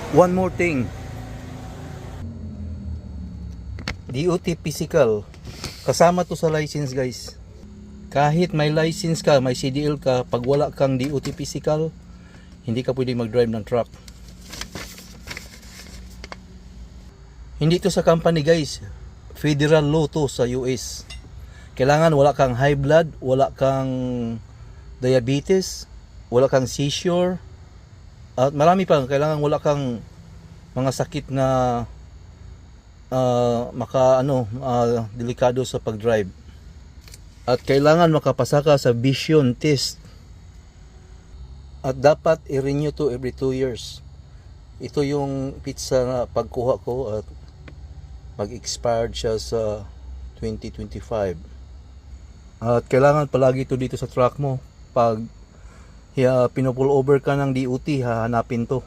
One more thing, DOT physical, kasama to sa license guys. Kahit may license ka, may CDL ka, pag wala kang DOT physical, hindi ka pwede mag-drive ng truck. Hindi to sa company guys, federal law to sa US. Kailangan wala kang high blood, wala kang diabetes, wala kang seizure, at marami pa. Kailangan wala kang mga sakit na delikado sa pag-drive. At kailangan makapasa ka sa vision test. At dapat i-renew to every 2 years. Ito yung pizza na pagkuha ko at mag-expired siya sa 2025. At kailangan palagi ito dito sa truck mo. Pag pinupull over ka ng DOT, hahanapin to.